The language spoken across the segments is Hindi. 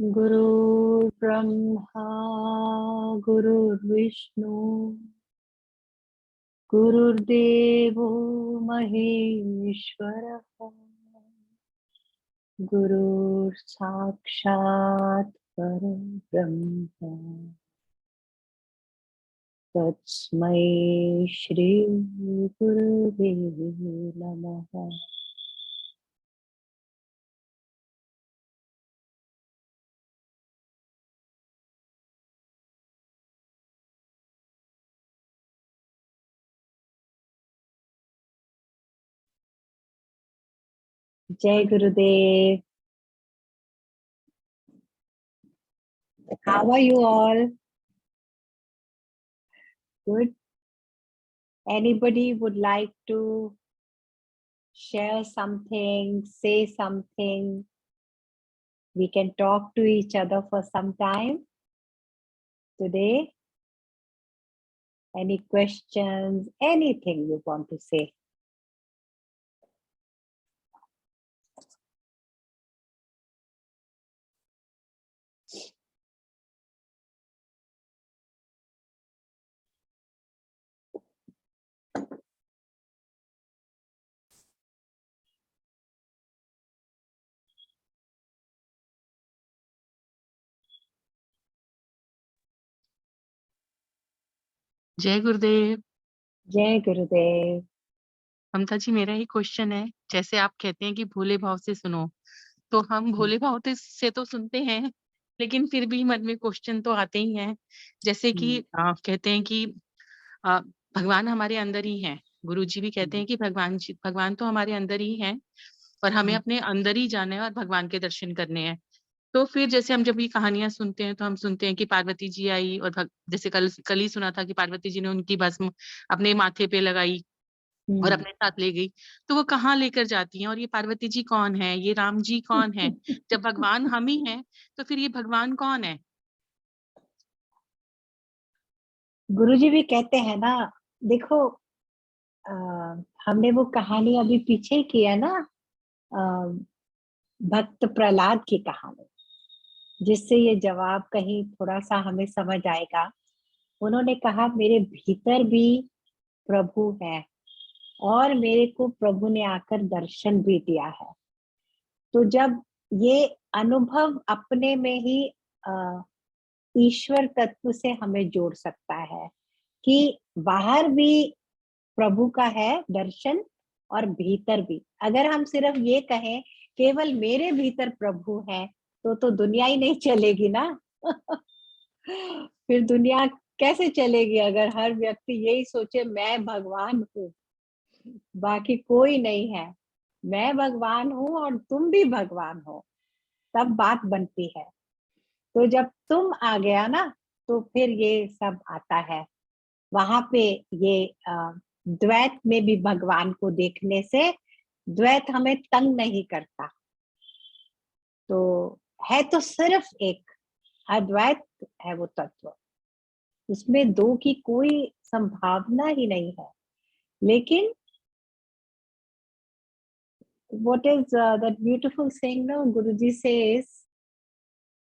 गुरु ब्रह्मा गुरुर्विष्णु गुरुर्देवो महेश्वरः गुरुः साक्षात् परब्रह्म तस्मै श्री गुरुवे नमः। जय गुरुदेव। How are you all? Good. Anybody would like to share something, say something? We can talk to each other for some time today. Any questions, anything you want to say? जय गुरुदेव। जय गुरुदेव। ममता जी, मेरा ही क्वेश्चन है, जैसे आप कहते हैं कि भोले भाव से सुनो, तो हम भोले भाव से तो सुनते हैं, लेकिन फिर भी मन में क्वेश्चन तो आते ही हैं। जैसे कि कहते हैं कि भगवान हमारे अंदर ही हैं। गुरुजी भी कहते हैं कि भगवान तो हमारे अंदर ही हैं और हमें अपने अंदर ही जाना है और भगवान के दर्शन करने हैं। तो फिर जैसे हम जब ये कहानियां सुनते हैं तो हम सुनते हैं कि पार्वती जी आई और जैसे कल ही सुना था कि पार्वती जी ने उनकी भस्म अपने माथे पे लगाई और अपने साथ ले गई। तो वो कहाँ लेकर जाती हैं और ये पार्वती जी कौन है, ये राम जी कौन है? जब भगवान हम ही हैं तो फिर ये भगवान कौन है? गुरुजी भी कहते हैं ना, देखो हमने वो कहानी अभी पीछे की है ना, भक्त प्रहलाद की कहानी, जिससे ये जवाब कहीं थोड़ा सा हमें समझ आएगा। उन्होंने कहा मेरे भीतर भी प्रभु है और मेरे को प्रभु ने आकर दर्शन भी दिया है। तो जब ये अनुभव अपने में ही ईश्वर तत्व से हमें जोड़ सकता है कि बाहर भी प्रभु का है दर्शन और भीतर भी। अगर हम सिर्फ ये कहें केवल मेरे भीतर प्रभु है तो दुनिया ही नहीं चलेगी ना। फिर दुनिया कैसे चलेगी अगर हर व्यक्ति यही सोचे मैं भगवान हूँ, बाकी कोई नहीं है, मैं भगवान हूँ और तुम भी भगवान हो, तब बात बनती है। तो जब तुम आ गया ना तो फिर ये सब आता है। वहां पे ये द्वैत में भी भगवान को देखने से द्वैत हमें तंग नहीं करता। तो है तो सिर्फ एक अद्वैत है वो तत्व, उसमें दो की कोई संभावना ही नहीं है। लेकिन what is that beautiful saying, no? Guruji says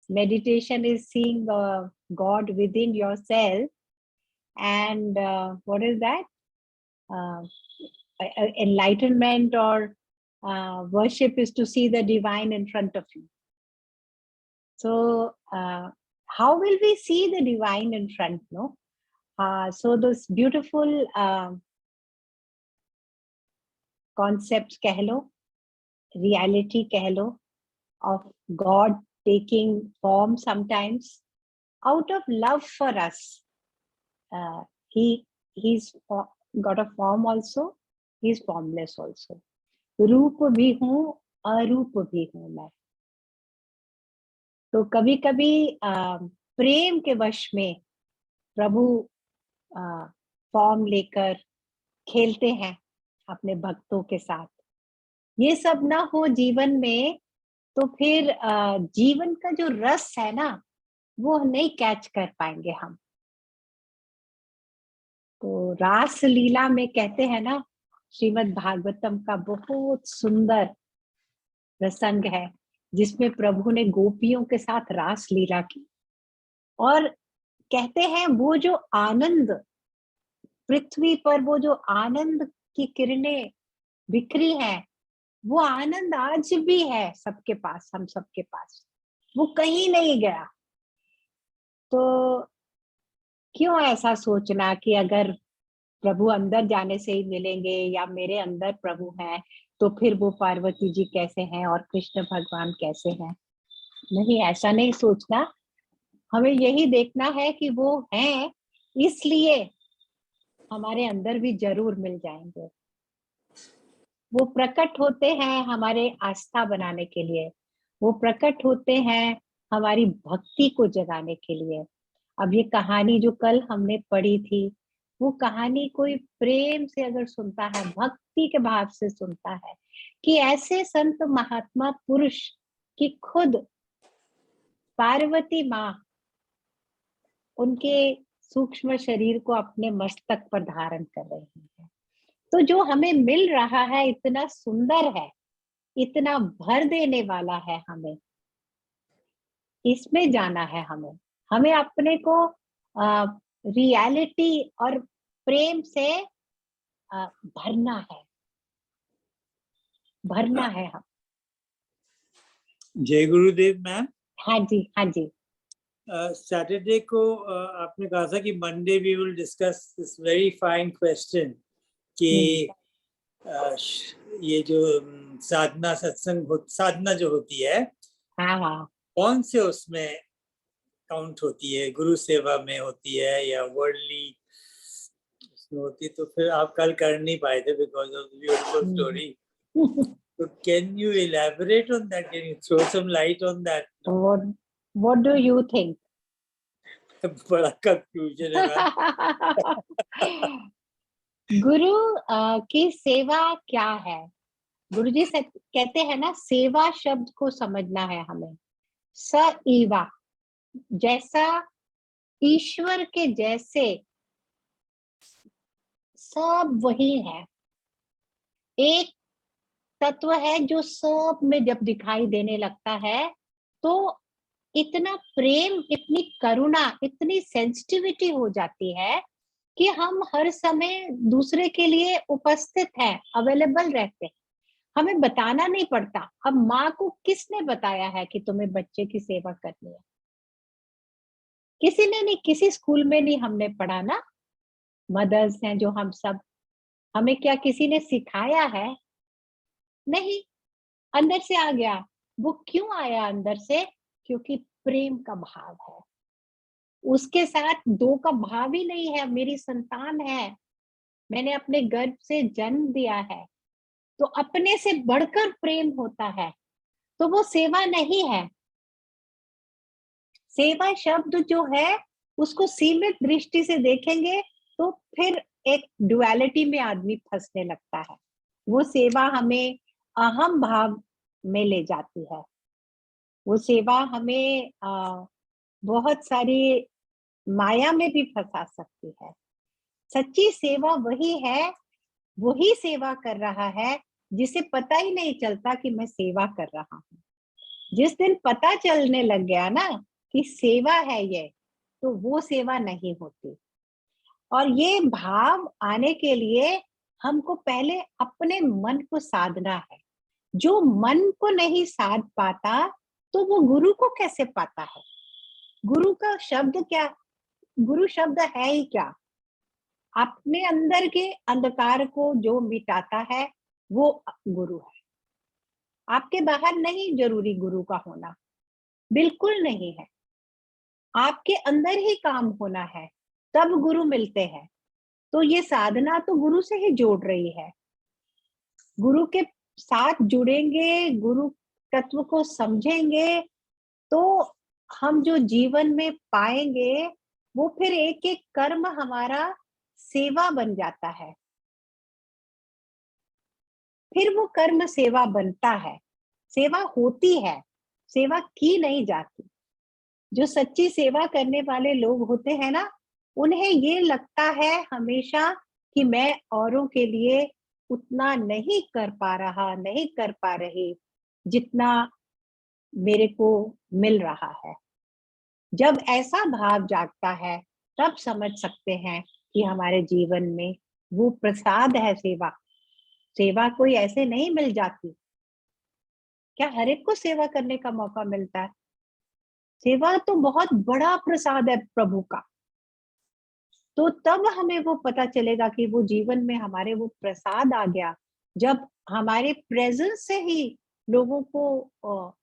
meditation is seeing God within yourself, and what is that? Uh, enlightenment or worship is to see the divine in front of you. So how will we see the divine in front? No. So those beautiful concepts कह लो, reality कह लो, of God taking form sometimes out of love for us. He's got a form also, he's formless also. रूप भी हूँ अरूप भी हूँ मैं। तो कभी कभी प्रेम के वश में प्रभु फॉर्म लेकर खेलते हैं अपने भक्तों के साथ। ये सब ना हो जीवन में तो फिर जीवन का जो रस है ना वो नहीं कैच कर पाएंगे हम। तो रास लीला में कहते हैं ना, श्रीमद् भागवतम का बहुत सुंदर प्रसंग है जिसमें प्रभु ने गोपियों के साथ रास लीला की। और कहते हैं वो जो आनंद पृथ्वी पर, वो जो आनंद की किरणें बिखरी हैं, वो आनंद आज भी है सबके पास, हम सबके पास, वो कहीं नहीं गया। तो क्यों ऐसा सोचना कि अगर प्रभु अंदर जाने से ही मिलेंगे या मेरे अंदर प्रभु हैं, तो फिर वो पार्वती जी कैसे हैं और कृष्ण भगवान कैसे हैं? नहीं, ऐसा नहीं सोचना। हमें यही देखना है कि वो हैं, इसलिए हमारे अंदर भी जरूर मिल जाएंगे। वो प्रकट होते हैं हमारे आस्था बनाने के लिए, वो प्रकट होते हैं हमारी भक्ति को जगाने के लिए। अब ये कहानी जो कल हमने पढ़ी थी, वो कहानी कोई प्रेम से अगर सुनता है, भक्ति के भाव से सुनता है, कि ऐसे संत महात्मा पुरुष कि खुद पार्वती माँ उनके सूक्ष्म शरीर को अपने मस्तक पर धारण कर रही है, तो जो हमें मिल रहा है इतना सुंदर है, इतना भर देने वाला है, हमें इसमें जाना है। हमें अपने को रियलिटी और प्रेम से भरना है, भरना है हम। जय गुरुदेव मैम। हाँ जी, हाँ जी। सैटरडे को आपने कहा था कि Monday we will discuss this very fine question कि ये जो साधना सत्संग साधना जो होती है, हाँ हाँ, कौन से उसमें काउंट होती है, गुरु सेवा में होती है या वर्ल्डली उसमें होती है? तो फिर आप कल कर नहीं पाए थे because of the beautiful story. So can you elaborate on that? Can you throw some light on that? What do you think? बड़ा कंफ्यूजन है मैम। गुरु की सेवा क्या है? गुरुजी से कहते हैं ना, सेवा शब्द को समझना है हमें। स ईवा, जैसा ईश्वर के जैसे सब वही है। एक तत्व है जो सब में जब दिखाई देने लगता है, तो इतना प्रेम, इतनी करुणा, इतनी सेंसिटिविटी हो जाती है कि हम हर समय दूसरे के लिए उपस्थित हैं, अवेलेबल रहते हैं। हमें बताना नहीं पड़ता। अब माँ को किसने बताया है कि तुम्हें बच्चे की सेवा करनी है? किसी ने नहीं, किसी स्कूल में नहीं हमने पढ़ा ना। मदर्स हैं जो हम सब, हमें क्या किसी ने सिखाया है? नहीं, अंदर से आ गया। वो क्यों आया अंदर से? क्योंकि प्रेम का भाव है। उसके साथ दो का भाव ही नहीं है। मेरी संतान है, मैंने अपने गर्भ से जन्म दिया है, तो अपने से बढ़कर प्रेम होता है, तो वो सेवा नहीं है। सेवा शब्द जो है उसको सीमित दृष्टि से देखेंगे तो फिर एक डुअलिटी में आदमी फंसने लगता है। वो सेवा हमें अहम भाव में ले जाती है। वो सेवा हमें बहुत सारी माया में भी फंसा सकती है। सच्ची सेवा वही है, वही सेवा कर रहा है जिसे पता ही नहीं चलता कि मैं सेवा कर रहा हूँ। जिस दिन पता चलने लग गया ना कि सेवा है ये, तो वो सेवा नहीं होती। और ये भाव आने के लिए हमको पहले अपने मन को साधना है। जो मन को नहीं साध पाता, तो वो गुरु को कैसे पाता है? गुरु का शब्द क्या? गुरु शब्द है ही क्या? अपने अंदर के अंधकार को जो मिटाता है वो गुरु है। आपके बाहर नहीं जरूरी गुरु का होना, बिल्कुल नहीं है। आपके अंदर ही काम होना है, तब गुरु मिलते हैं। तो ये साधना तो गुरु से ही जोड़ रही है। गुरु के साथ जुड़ेंगे, गुरु तत्व को समझेंगे, तो हम जो जीवन में पाएंगे वो फिर एक एक कर्म हमारा सेवा बन जाता है। फिर वो कर्म सेवा बनता है, सेवा होती है, सेवा की नहीं जाती। जो सच्ची सेवा करने वाले लोग होते हैं ना, उन्हें ये लगता है हमेशा कि मैं औरों के लिए उतना नहीं कर पा रहा, नहीं कर पा रही जितना मेरे को मिल रहा है। जब ऐसा भाव जागता है तब समझ सकते हैं कि हमारे जीवन में वो प्रसाद है सेवा। सेवा कोई ऐसे नहीं मिल जाती। क्या हर एक को सेवा करने का मौका मिलता है? सेवा तो बहुत बड़ा प्रसाद है प्रभु का। तो तब हमें वो पता चलेगा कि वो जीवन में हमारे वो प्रसाद आ गया, जब हमारे प्रेजेंस से ही लोगों को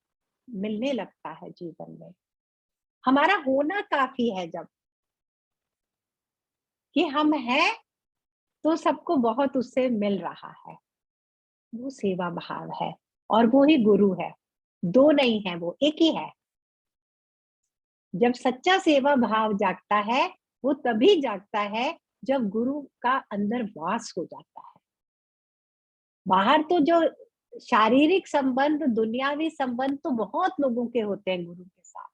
मिलने लगता है जीवन में। हमारा होना काफी है जब कि हम हैं तो सबको बहुत उससे मिल रहा है। वो सेवा भाव है और वो ही गुरु है। दो नहीं है, वो एक ही है। जब सच्चा सेवा भाव जागता है वो तभी जागता है जब गुरु का अंदर वास हो जाता है। बाहर तो जो शारीरिक संबंध, दुनियावी संबंध तो बहुत लोगों के होते हैं गुरु के साथ,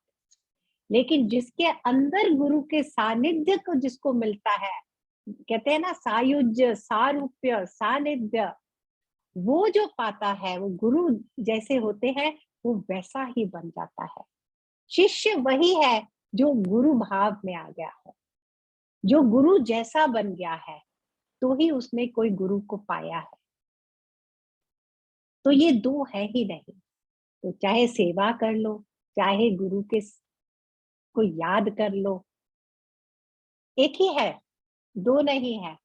लेकिन जिसके अंदर गुरु के सानिध्य को जिसको मिलता है, कहते हैं ना सायुज्य, सारूप्य, सानिध्य, वो जो पाता है वो गुरु जैसे होते हैं वो वैसा ही बन जाता है। शिष्य वही है जो गुरु भाव में आ गया है, जो गुरु जैसा बन गया है, तो ही उसने कोई गुरु को पाया है। तो ये दो है ही नहीं। तो चाहे सेवा कर लो, चाहे गुरु के को याद कर लो, एक ही है, दो नहीं है।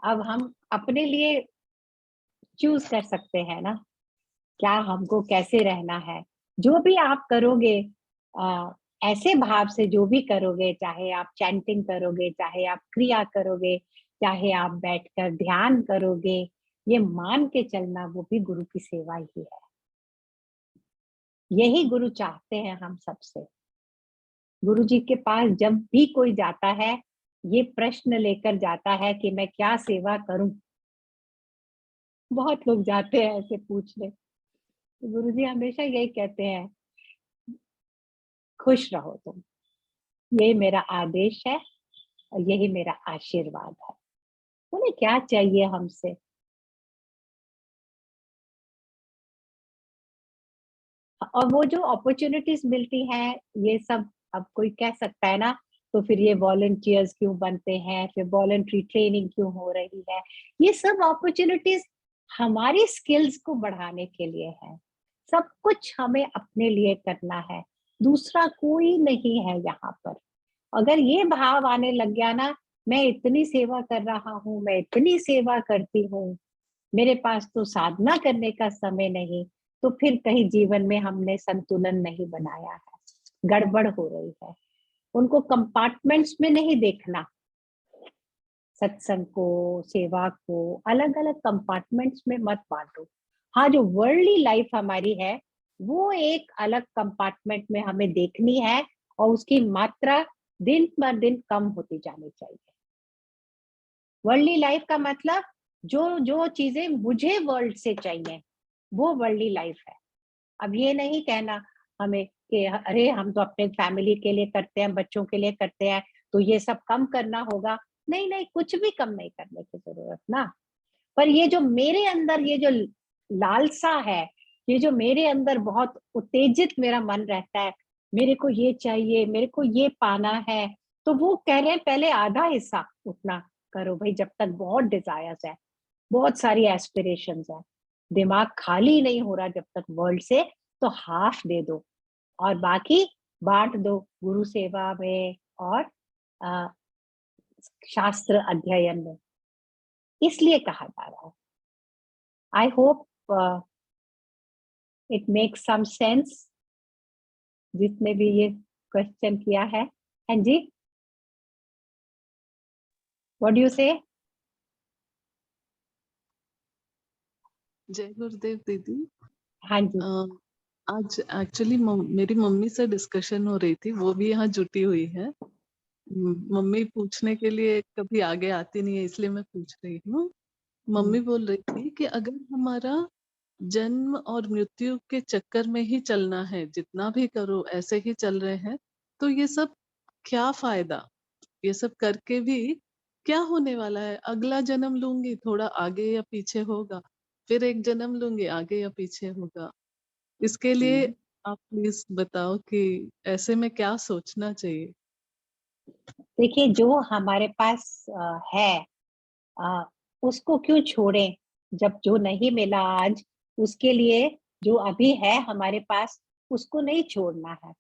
अब हम अपने लिए चूज कर सकते हैं ना, क्या हमको कैसे रहना है। जो भी आप करोगे ऐसे भाव से जो भी करोगे, चाहे आप चैंटिंग करोगे, चाहे आप क्रिया करोगे, चाहे आप बैठकर ध्यान करोगे, ये मान के चलना वो भी गुरु की सेवा ही है। यही गुरु चाहते हैं हम सबसे। गुरु जी के पास जब भी कोई जाता है ये प्रश्न लेकर जाता है कि मैं क्या सेवा करूं। बहुत लोग जाते हैं ऐसे पूछने, तो गुरु जी हमेशा यही कहते हैं, खुश रहो तुम, ये मेरा आदेश है और यही मेरा आशीर्वाद है। उन्हें क्या चाहिए हमसे? और वो जो अपॉर्चुनिटीज मिलती हैं, ये सब अब कोई कह सकता है ना, तो फिर ये वॉलंटियर्स क्यों बनते हैं, फिर वॉलंटरी ट्रेनिंग क्यों हो रही है? ये सब अपॉर्चुनिटीज हमारी स्किल्स को बढ़ाने के लिए है। सब कुछ हमें अपने लिए करना है, दूसरा कोई नहीं है यहाँ पर। अगर ये भाव आने लग गया ना, मैं इतनी सेवा कर रहा हूँ, मैं इतनी सेवा करती हूँ, मेरे पास तो साधना करने का समय नहीं, तो फिर कहीं जीवन में हमने संतुलन नहीं बनाया है, गड़बड़ हो रही है। उनको कंपार्टमेंट्स में नहीं देखना, सत्संग को, सेवा को अलग अलग कंपार्टमेंट्स में मत बांटो। हाँ, जो वर्ल्डली लाइफ हमारी है वो एक अलग कंपार्टमेंट में हमें देखनी है और उसकी मात्रा दिन ब दिन कम होती जानी चाहिए। वर्ल्डली लाइफ का मतलब जो जो चीजें मुझे वर्ल्ड से चाहिए वो वर्ल्डली लाइफ है। अब ये नहीं कहना हमें कि अरे हम तो अपने फैमिली के लिए करते हैं, बच्चों के लिए करते हैं, तो ये सब कम करना होगा। नहीं नहीं, कुछ भी कम नहीं करने की जरूरत ना। पर ये जो मेरे अंदर ये जो लालसा है, ये जो मेरे अंदर बहुत उत्तेजित मेरा मन रहता है, मेरे को ये चाहिए, मेरे को ये पाना है, तो वो कह रहे हैं पहले आधा हिस्सा उतना करो भाई। जब तक बहुत डिजायर्स है, बहुत सारी एस्पिरेशंस है, दिमाग खाली नहीं हो रहा जब तक वर्ल्ड से, तो हाफ दे दो और बाकी बांट दो गुरु सेवा में और अ, शास्त्र अध्ययन में। इसलिए कहा जा रहा है। I hope it makes some sense, जिसने भी ये क्वेश्चन किया है। हाँ जी, व्हाट डू यू से? जय गुरुदेव दीदी। हाँ जी। आज एक्चुअली मेरी मम्मी से डिस्कशन हो रही थी, वो भी यहाँ जुटी हुई है। मम्मी पूछने के लिए कभी आगे आती नहीं है, इसलिए मैं पूछ रही हूँ। मम्मी बोल रही थी कि अगर हमारा जन्म और मृत्यु के चक्कर में ही चलना है, जितना भी करो ऐसे ही चल रहे हैं, तो ये सब क्या फायदा? ये सब करके भी क्या होने वाला है? अगला जन्म लूंगी, थोड़ा आगे या पीछे होगा, फिर एक जन्म लूंगी, आगे या पीछे होगा। इसके लिए आप प्लीज बताओ कि ऐसे में क्या सोचना चाहिए। देखिए, जो हमारे पास है, उसको क्यों छोड़ें? जब जो नहीं मिला आज, उसके लिए जो अभी है हमारे पास, उसको नहीं छोड़ना है।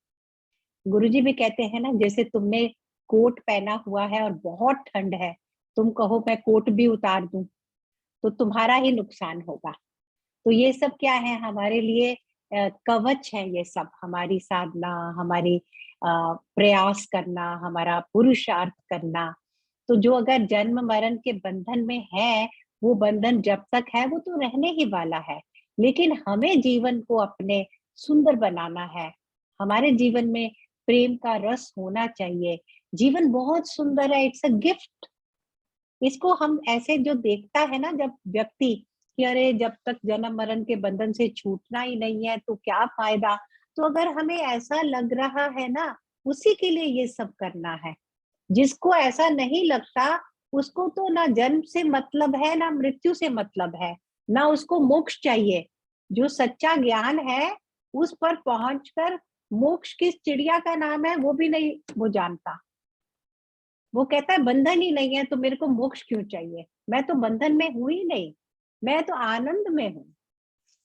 गुरुजी भी कहते हैं ना, जैसे तुमने कोट पहना हुआ है और बहुत ठंड है, तुम कहो मैं कोट भी उतार दूं, तो तुम्हारा ही नुकसान होगा। तो ये सब क्या है हमारे लिए? कवच है ये सब, हमारी साधना, हमारी प्रयास करना, हमारा पुरुषार्थ करना। तो जो अगर जन्म मरण के बंधन में है, वो बंधन जब तक है वो तो रहने ही वाला है, लेकिन हमें जीवन को अपने सुंदर बनाना है। हमारे जीवन में प्रेम का रस होना चाहिए। जीवन बहुत सुंदर है, इट्स अ गिफ्ट। इसको हम ऐसे जो देखता है ना, जब व्यक्ति कि अरे जब तक जन्म मरण के बंधन से छूटना ही नहीं है तो क्या फायदा। तो अगर हमें ऐसा लग रहा है ना, उसी के लिए ये सब करना है। जिसको ऐसा नहीं लगता, उसको तो ना जन्म से मतलब है, ना मृत्यु से मतलब है, ना उसको मोक्ष चाहिए। जो सच्चा ज्ञान है, उस पर पहुंचकर मोक्ष किस चिड़िया का नाम है वो भी नहीं वो जानता। वो कहता है बंधन ही नहीं है तो मेरे को मोक्ष क्यों चाहिए? मैं तो बंधन में हूं ही नहीं, मैं तो आनंद में हूं।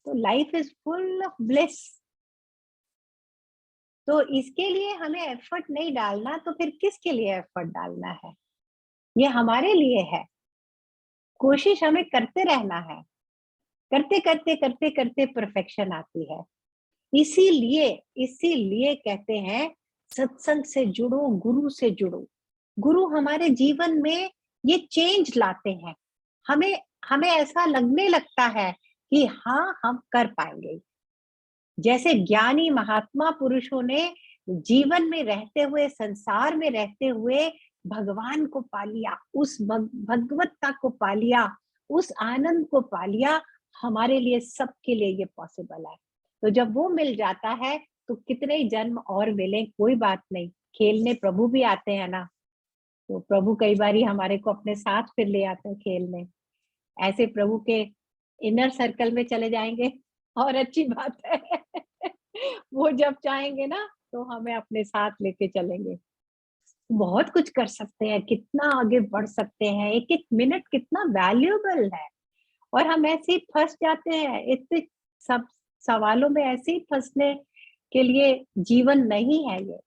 तो life is full of bliss. तो इसके लिए हमें एफर्ट नहीं डालना, तो फिर किसके लिए एफर्ट डालना है? ये हमारे लिए है। कोशिश हमें करते रहना है। करते करते करते करते परफेक्शन आती है। इसीलिए इसीलिए कहते हैं सत्संग से जुड़ो, गुरु से जुड़ो। गुरु हमारे जीवन में ये चेंज लाते हैं। हमें हमें ऐसा लगने लगता है कि हाँ, हम कर पाएंगे। जैसे ज्ञानी महात्मा पुरुषों ने जीवन में रहते हुए, संसार में रहते हुए भगवान को पा लिया, उस भगवत्ता को पा लिया, उस आनंद को पा लिया। हमारे लिए, सबके लिए ये पॉसिबल है। तो जब वो मिल जाता है तो कितने ही जन्म और मिले, कोई बात नहीं। खेलने प्रभु भी आते हैं ना, तो प्रभु कई बार हमारे को अपने साथ फिर ले आते हैं खेलने। ऐसे प्रभु के इनर सर्कल में चले जाएंगे और अच्छी बात है। वो जब चाहेंगे ना तो हमें अपने साथ लेके चलेंगे। बहुत कुछ कर सकते हैं, कितना आगे बढ़ सकते हैं। एक एक मिनट कितना वैल्यूएबल है, और हम ऐसे ही फंस जाते हैं इतने सब सवालों में। ऐसे ही फंसने के लिए जीवन नहीं है ये।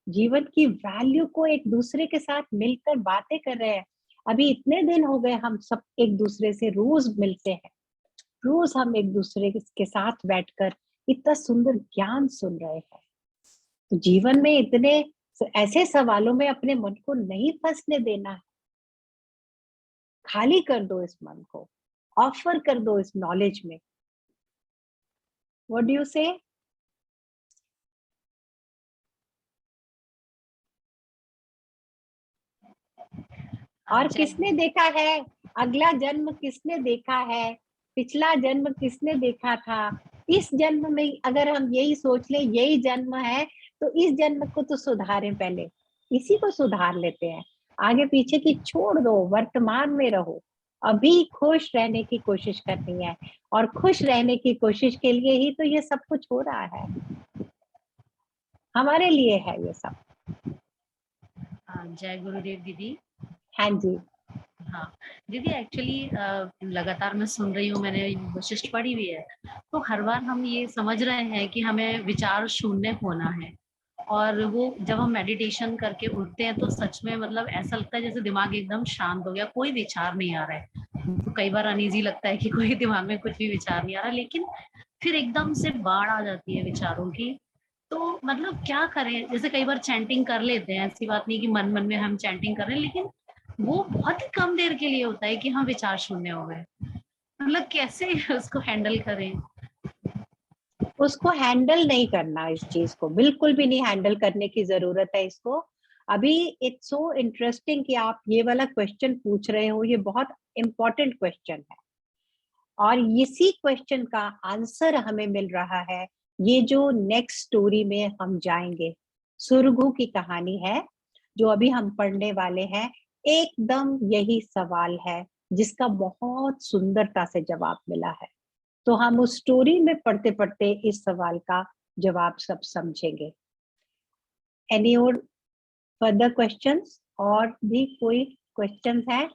जीवन की वैल्यू को एक दूसरे के साथ मिलकर बातें कर रहे हैं। अभी इतने दिन हो गए हम सब एक दूसरे से रोज मिलते हैं, रोज हम एक दूसरे के साथ बैठकर इतना सुंदर ज्ञान सुन रहे हैं। तो जीवन में इतने ऐसे सवालों में अपने मन को नहीं फंसने देना है। खाली कर दो इस मन को, ऑफर कर दो इस नॉलेज में। व्हाट डू यू से? और किसने देखा है अगला जन्म? किसने देखा है पिछला जन्म? किसने देखा था? इस जन्म में अगर हम यही सोच ले यही जन्म है, तो इस जन्म को तो सुधारें पहले, इसी को सुधार लेते हैं। आगे पीछे की छोड़ दो, वर्तमान में रहो। अभी खुश रहने की कोशिश करनी है, और खुश रहने की कोशिश के लिए ही तो ये सब कुछ हो रहा है। हमारे लिए है ये सब। जय गुरुदेव दीदी। हाँ जी। हाँ दीदी, एक्चुअली लगातार मैं सुन रही हूँ, मैंने वशिष्ठ पढ़ी हुई है, तो हर बार हम ये समझ रहे हैं कि हमें विचार शून्य होना है। और वो जब हम मेडिटेशन करके उठते हैं तो सच में मतलब ऐसा लगता है जैसे दिमाग एकदम शांत हो गया, कोई विचार नहीं आ रहा है। तो कई बार अनईजी लगता है कि कोई दिमाग में कुछ भी विचार नहीं आ रहा, लेकिन फिर एकदम से बाढ़ आ जाती है विचारों की। तो मतलब क्या करें? जैसे कई बार चैंटिंग कर लेते हैं, ऐसी बात नहीं कि मन मन में हम चैंटिंग कर रहे हैं, लेकिन वो बहुत ही कम देर के लिए होता है कि हम विचार शून्य हो गए। मतलब कैसे उसको हैंडल करें? उसको हैंडल नहीं करना, इस चीज को बिल्कुल भी नहीं हैंडल करने की जरूरत है इसको। अभी इट्स सो इंटरेस्टिंग कि आप ये वाला क्वेश्चन पूछ रहे हो, ये बहुत इंपॉर्टेंट क्वेश्चन है। और इसी क्वेश्चन का आंसर हमें मिल रहा है ये जो नेक्स्ट स्टोरी में हम जाएंगे। सुरगु की कहानी है जो अभी हम पढ़ने वाले हैं। एकदम यही सवाल है जिसका बहुत सुंदरता से जवाब मिला है। तो हम उस स्टोरी में पढ़ते पढ़ते इस सवाल का जवाब सब समझेंगे। एनी और फर्दर क्वेश्चंस? और भी कोई क्वेश्चंस है?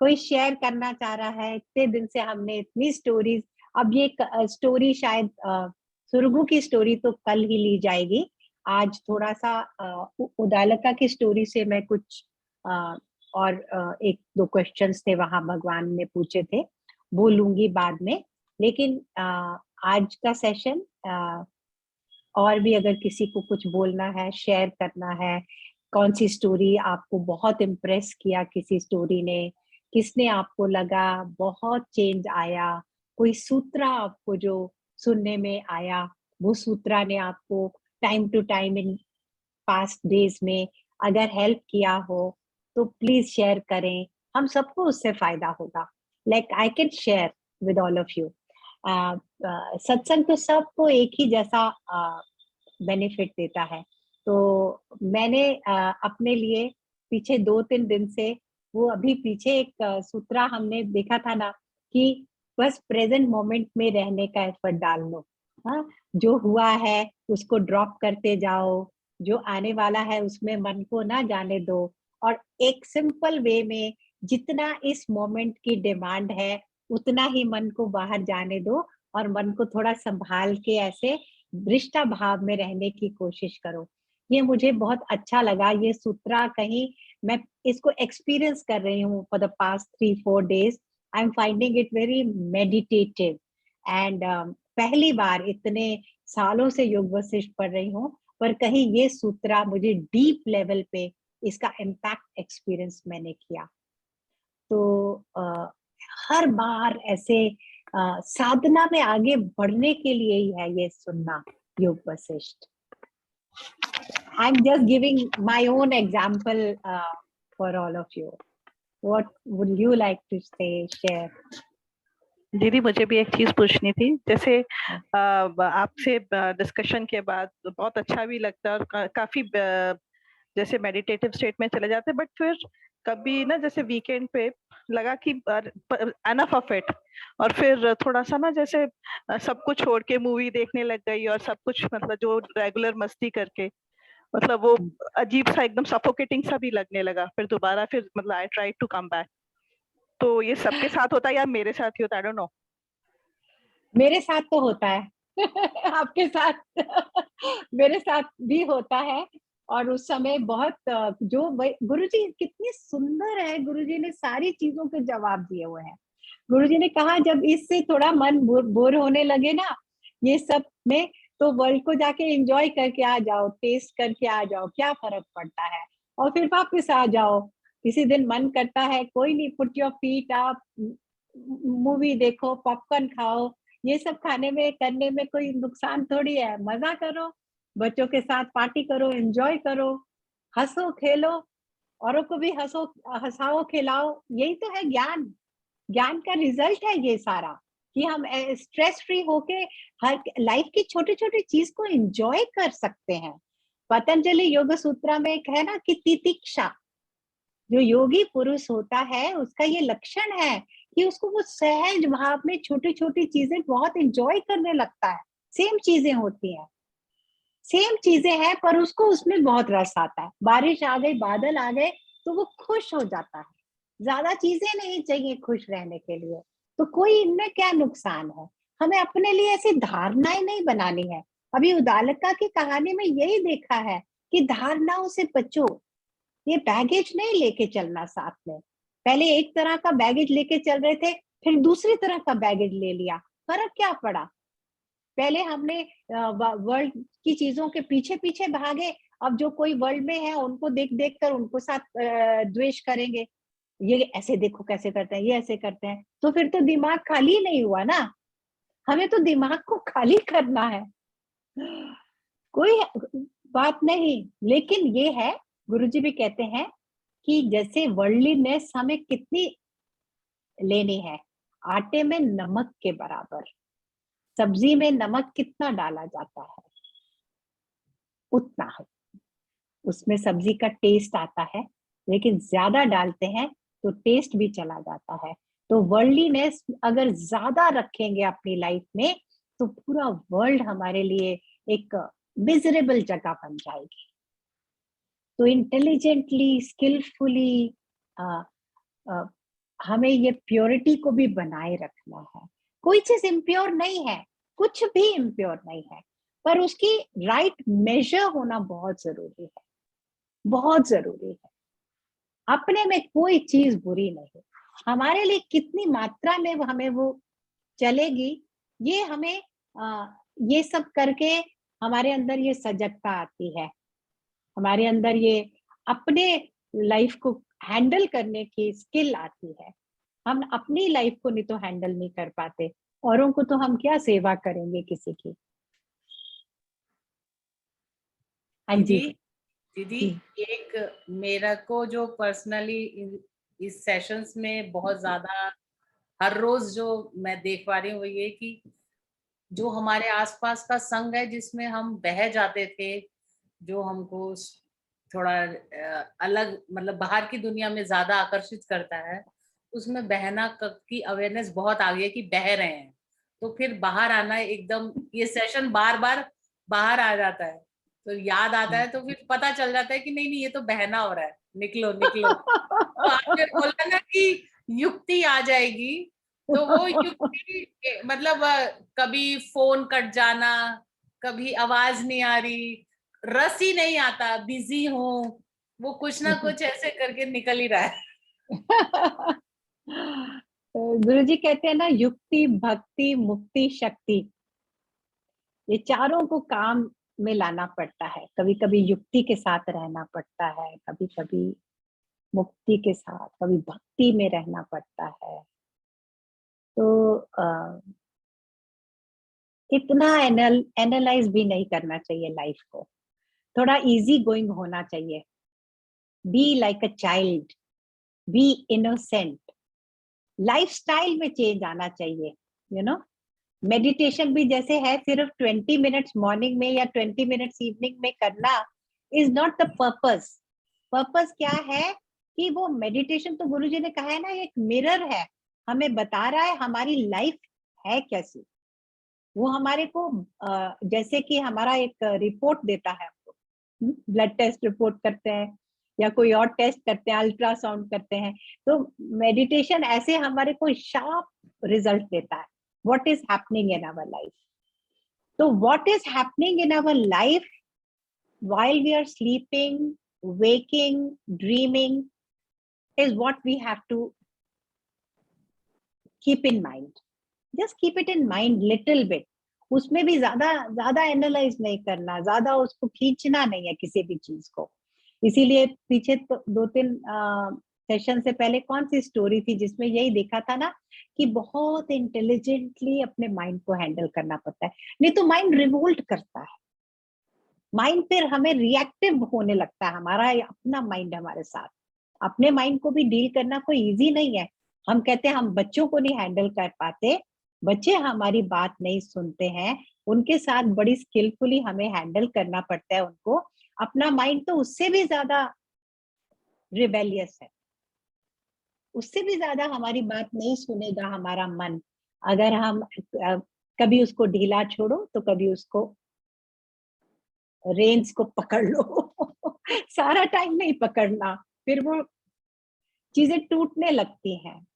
कोई शेयर करना चाह रहा है? इतने दिन से हमने इतनी स्टोरीज, अब ये स्टोरी शायद सुरगु की स्टोरी तो कल ही ली जाएगी। आज थोड़ा सा उदालका की स्टोरी से मैं कुछ और एक दो क्वेश्चंस थे वहां भगवान ने पूछे थे, बोलूंगी बाद में। लेकिन आज का सेशन और भी अगर किसी को कुछ बोलना है, शेयर करना है, कौन सी स्टोरी आपको बहुत इम्प्रेस किया, किसी स्टोरी ने, किसने आपको लगा बहुत चेंज आया, कोई सूत्रा आपको जो सुनने में आया, वो सूत्रा ने आपको time to time in past days में अगर हेल्प किया हो तो प्लीज शेयर करें, हम सबको उससे फायदा होगा। Like I can share with all of you. सत्संग तो सबको एक ही जैसा बेनिफिट देता है। तो मैंने अपने लिए पीछे 2-3 दिन से, वो अभी पीछे एक सूत्रा हमने देखा था ना कि बस प्रेजेंट मोमेंट में रहने का एफर्ट डाल लो। हाँ, जो हुआ है उसको ड्रॉप करते जाओ, जो आने वाला है उसमें मन को ना जाने दो, और एक सिंपल वे में जितना इस मोमेंट की डिमांड है उतना ही मन को बाहर जाने दो, और मन को थोड़ा संभाल के ऐसे दृष्टा भाव में रहने की कोशिश करो। ये मुझे बहुत अच्छा लगा। ये सूत्रा कहीं मैं इसको एक्सपीरियंस कर रही हूँ for the past 3-4 days. I am finding it very meditative and पहली बार इतने सालों से योग वशिष्ठ पढ़ रही हूँ, पर कहीं ये सूत्रा मुझे डीप लेवल पे इसका इम्पैक्ट एक्सपीरियंस मैंने किया। तो हर बार ऐसे साधना में आगे बढ़ने के लिए ही है ये सुनना Yoga Vasishtha. I am just giving my own example for all of you. What would you like to say, share? दीदी मुझे भी एक चीज पूछनी थी। जैसे आपसे डिस्कशन के बाद बहुत अच्छा भी लगता है और काफी जैसे मेडिटेटिव स्टेट में चले जाते हैं, बट फिर कभी ना जैसे वीकेंड पे लगा कि एनफ ऑफ इट, और फिर थोड़ा सा ना जैसे सब कुछ छोड़ के मूवी देखने लग गई और सब कुछ मतलब जो रेगुलर मस्ती करके मतलब वो अजीब सा एकदम सफोकेटिंग सा भी लगने लगा। फिर दोबारा फिर मतलब I try to come back. तो ये सबके साथ होता है या मेरे साथ ही होता है? I don't know. मेरे साथ तो होता है आपके साथ मेरे साथ भी होता है। और उस समय बहुत जो गुरुजी कितनी सुंदर है, गुरुजी ने सारी चीजों के जवाब दिए हुए हैं। गुरुजी ने कहा जब इससे थोड़ा मन बोर होने लगे ना ये सब में, तो वर्ल्ड को जाके एंजॉय करके आ जाओ, टेस्ट करके आ जाओ, क्या फर्क पड़ता है, और फिर वापस आ जाओ। किसी दिन मन करता है, कोई नहीं, put your feet up, movie देखो, पॉपकॉर्न खाओ, ये सब खाने में करने में कोई नुकसान थोड़ी है। मजा करो, बच्चों के साथ पार्टी करो, एंजॉय करो, हंसो खेलो, औरों को भी हंसाओ खिलाओ। यही तो है ज्ञान। ज्ञान का रिजल्ट है ये सारा, कि हम स्ट्रेस फ्री होके हर लाइफ की छोटी छोटी चीज को एंजॉय कर सकते हैं। पतंजलि योग सूत्रा में एक है ना कि तितिक्षा, जो योगी पुरुष होता है उसका ये लक्षण है कि उसको वो सहज भाव में छोटी छोटी चीजें बहुत एंजॉय करने लगता है। सेम चीजें होती हैं, सेम चीजें हैं, पर उसको उसमें बहुत रस आता है। बारिश आ गई, बादल आ गए, तो वो खुश हो जाता है। ज्यादा चीजें नहीं चाहिए खुश रहने के लिए, तो कोई इनमें क्या नुकसान है। हमें अपने लिए ऐसी धारणाएं नहीं बनानी है। अभी उदालका की कहानी में यही देखा है कि धारणाओं से बचो। ये बैगेज नहीं लेके चलना साथ में। पहले एक तरह का बैगेज लेके चल रहे थे, फिर दूसरी तरह का बैगेज ले लिया, फर्क क्या पड़ा? पहले हमने वर्ल्ड की चीजों के पीछे पीछे भागे, अब जो कोई वर्ल्ड में है उनको देख देख कर उनको साथ द्वेष करेंगे। ये ऐसे देखो कैसे करते हैं, ये ऐसे करते हैं, तो फिर तो दिमाग खाली नहीं हुआ ना। हमें तो दिमाग को खाली करना है, कोई बात नहीं। लेकिन ये है, गुरुजी भी कहते हैं कि जैसे वर्ल्डलीनेस हमें कितनी लेनी है, आटे में नमक के बराबर। सब्जी में नमक कितना डाला जाता है, उतना है उसमें सब्जी का टेस्ट आता है, लेकिन ज्यादा डालते हैं तो टेस्ट भी चला जाता है। तो वर्ल्डलीनेस अगर ज्यादा रखेंगे अपनी लाइफ में तो पूरा वर्ल्ड हमारे लिए एक मिजरेबल जगह बन जाएगी। तो इंटेलिजेंटली, स्किलफुली हमें ये प्योरिटी को भी बनाए रखना है। कोई चीज इम्प्योर नहीं है, कुछ भी इम्प्योर नहीं है, पर उसकी राइट मेजर होना बहुत जरूरी है, बहुत जरूरी है। अपने में कोई चीज बुरी नहीं, हमारे लिए कितनी मात्रा में हमें वो चलेगी, ये हमें ये सब करके हमारे अंदर ये सजगता आती है, हमारे अंदर ये अपने लाइफ को हैंडल करने की स्किल आती है। हम अपनी लाइफ को नहीं तो हैंडल नहीं कर पाते, औरों को तो हम क्या सेवा करेंगे किसी की। हाँ जी दीदी जी। एक मेरा को जो पर्सनली इस सेशंस में बहुत ज्यादा हर रोज जो मैं देख पा रही हूँ वो ये कि जो हमारे आसपास का संग है जिसमें हम बह जाते थे, जो हमको थोड़ा अलग मतलब बाहर की दुनिया में ज्यादा आकर्षित करता है, उसमें बहना की अवेयरनेस बहुत आ गई है कि बह रहे हैं। तो फिर बाहर आना एकदम, ये सेशन बार बार बाहर आ जाता है तो याद आता है, तो फिर पता चल जाता है कि नहीं नहीं ये तो बहना हो रहा है, निकलो निकलो। तो आपने बोला ना कि युक्ति आ जाएगी, तो वो युक्ति मतलब कभी फोन कट जाना, कभी आवाज नहीं आ रही, रस ही नहीं आता, बिजी हूँ, वो कुछ ना कुछ ऐसे करके निकल ही रहा है। गुरुजी कहते हैं ना, युक्ति, भक्ति, मुक्ति, शक्ति, ये चारों को काम में लाना पड़ता है। कभी कभी युक्ति के साथ रहना पड़ता है, कभी कभी मुक्ति के साथ, कभी भक्ति में रहना पड़ता है। तो इतना एनालाइज भी नहीं करना चाहिए लाइफ को, थोड़ा इजी गोइंग होना चाहिए। Be like a child, B innocent. Lifestyle में चेंज आना चाहिए, यू नो। मेडिटेशन भी जैसे है, सिर्फ 20 मिनट्स मॉर्निंग में या 20 मिनट्स इवनिंग में करना is not the purpose. Purpose क्या है कि वो मेडिटेशन तो गुरुजी ने कहा है ना, एक मिरर है, हमें बता रहा है हमारी लाइफ है कैसी। वो हमारे को जैसे कि हमारा एक रिपोर्ट देता है, ब्लड टेस्ट रिपोर्ट करते हैं या कोई और टेस्ट करते हैं, अल्ट्रासाउंड करते हैं, तो मेडिटेशन ऐसे हमारे को शार्प रिजल्ट देता है what is happening in our life. तो what is happening in our life while we are sleeping, waking, dreaming is what we have to keep in mind. Just keep it in mind little bit. उसमें भी ज्यादा ज्यादा एनालाइज नहीं करना, ज्यादा उसको खींचना नहीं है किसी भी चीज को। इसीलिए पीछे तो 2-3 सेशन से पहले कौन सी स्टोरी थी जिसमें यही देखा था ना कि बहुत इंटेलिजेंटली अपने माइंड को हैंडल करना पड़ता है, नहीं तो माइंड रिवोल्ट करता है। माइंड फिर हमें रिएक्टिव होने लगता है, हमारा अपना माइंड हमारे साथ। अपने माइंड को भी डील करना कोई इजी नहीं है। हम कहते हैं हम बच्चों को नहीं हैंडल कर पाते, बच्चे हमारी बात नहीं सुनते हैं, उनके साथ बड़ी स्किलफुली हमें हैंडल करना पड़ता है उनको। अपना माइंड तो उससे भी ज्यादा रिबेलियस है, उससे भी ज्यादा हमारी बात नहीं सुनेगा हमारा मन। अगर हम कभी उसको ढीला छोड़ो तो कभी उसको रेंज को पकड़ लो सारा टाइम नहीं पकड़ना, फिर वो चीजें टूटने लगती हैं।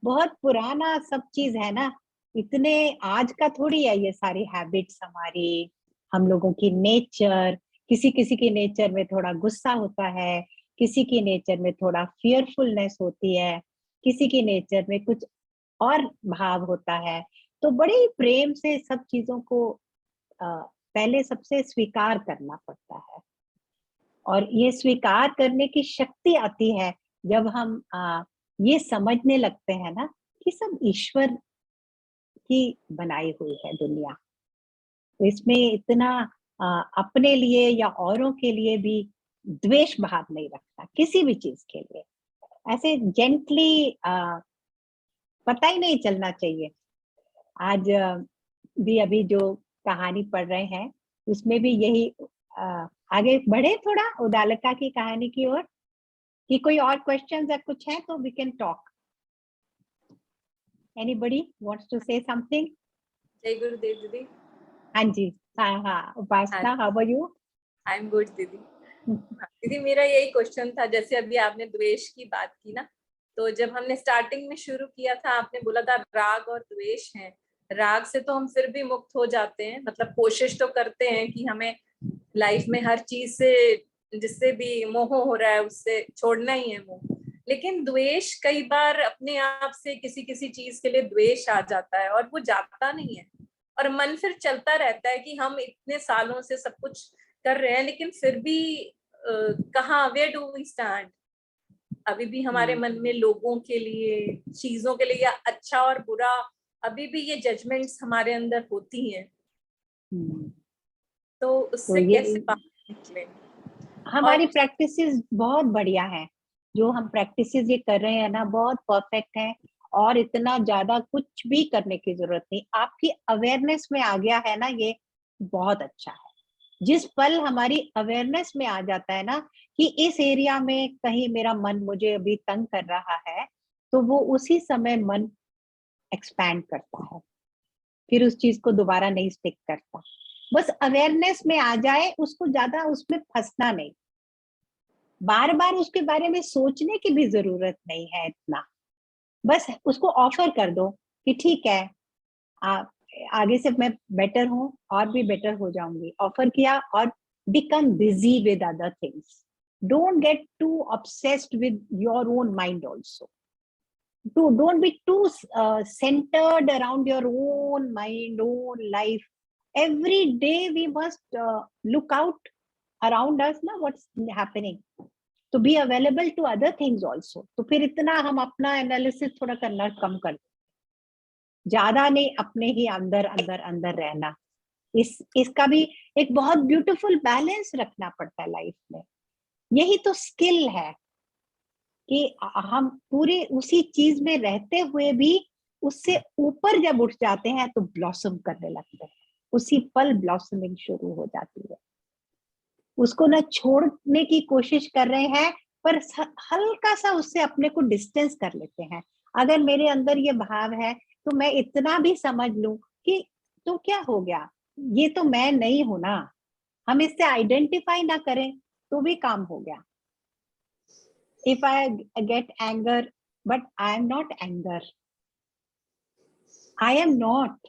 बहुत पुराना सब चीज है ना, इतने आज का थोड़ी है ये सारी हैबिट्स हमारी, हम लोगों की नेचर। किसी किसी की नेचर में थोड़ा गुस्सा होता है, किसी की नेचर में थोड़ा फियरफुलनेस होती है, किसी की नेचर में कुछ और भाव होता है। तो बड़े प्रेम से सब चीजों को पहले सबसे स्वीकार करना पड़ता है, और ये स्वीकार करने की शक्ति आती है जब हम ये समझने लगते हैं ना कि सब ईश्वर की बनाई हुई है दुनिया। तो इसमें इतना अपने लिए या औरों के लिए भी द्वेष भाव नहीं रखना किसी भी चीज के लिए। ऐसे जेंटली पता ही नहीं चलना चाहिए। आज भी अभी जो कहानी पढ़ रहे हैं उसमें भी यही आगे बढ़े थोड़ा उदालका की कहानी की ओर। कि कोई और क्वेश्चंस या कुछ है तो we can talk. Anybody wants to say something? जय गुरुदेव दीदी। हाँ जी, हाँ Upasana, how are you? I am good दीदी। दीदी मेरा यही क्वेश्चन था, जैसे अभी आपने द्वेष की बात की ना, तो जब हमने स्टार्टिंग में शुरू किया था आपने बोला था राग और द्वेष है। राग से तो हम फिर भी मुक्त हो जाते हैं, मतलब कोशिश तो करते हैं कि हमें लाइफ में हर चीज से, जिससे भी मोह हो रहा है उससे छोड़ना ही है मोह। लेकिन द्वेष कई बार अपने आप से किसी किसी चीज के लिए द्वेष आ जाता है और वो जाता नहीं है, और मन फिर चलता रहता है कि हम इतने सालों से सब कुछ कर रहे हैं लेकिन फिर भी कहाँ, वेयर डू वी स्टैंड? अभी भी हमारे मन में लोगों के लिए, चीजों के लिए, या अच्छा और बुरा, अभी भी ये जजमेंट्स हमारे अंदर होती हैं। तो उससे कैसे बाहर निकले? हमारी प्रैक्टिसेस बहुत बढ़िया है, जो हम प्रैक्टिसेस ये कर रहे हैं ना बहुत परफेक्ट है, और इतना ज्यादा कुछ भी करने की जरूरत नहीं। आपकी अवेयरनेस में आ गया है ना, ये बहुत अच्छा है। जिस पल हमारी अवेयरनेस में आ जाता है ना कि इस एरिया में कहीं मेरा मन मुझे अभी तंग कर रहा है, तो वो उसी समय मन एक्सपैंड करता है, फिर उस चीज को दोबारा नहीं स्टिक करता। बस अवेयरनेस में आ जाए, उसको ज्यादा उसमें फंसना नहीं, बार बार उसके बारे में सोचने की भी जरूरत नहीं है इतना। बस उसको ऑफर कर दो कि ठीक है, आगे से मैं बेटर हूँ और भी बेटर हो जाऊंगी। ऑफर किया और become busy with other things. Don't get too obsessed with your own mind also. Don't be too centered around your own mind, own life. Every day we must look out around us ना, what's happening, to be available to other things also. तो फिर इतना हम अपना एनालिसिस थोड़ा करना कम कर, ज्यादा नहीं, अपने ही अंदर अंदर अंदर रहना। इसका भी एक बहुत ब्यूटीफुल बैलेंस रखना पड़ता है लाइफ में। यही तो स्किल है कि हम पूरे उसी चीज में रहते हुए भी उससे ऊपर जब उठ जाते हैं तो ब्लॉसम करने लगते हैं, उसी पल ब्लॉसमिंग शुरू हो जाती है। उसको ना छोड़ने की कोशिश कर रहे हैं, पर हल्का सा उससे अपने को डिस्टेंस कर लेते हैं। अगर मेरे अंदर ये भाव है तो मैं इतना भी समझ लूं कि तो क्या हो गया, ये तो मैं नहीं हूं ना। हम इससे आइडेंटिफाई ना करें तो भी काम हो गया। If I get anger, but I am not anger. I am not.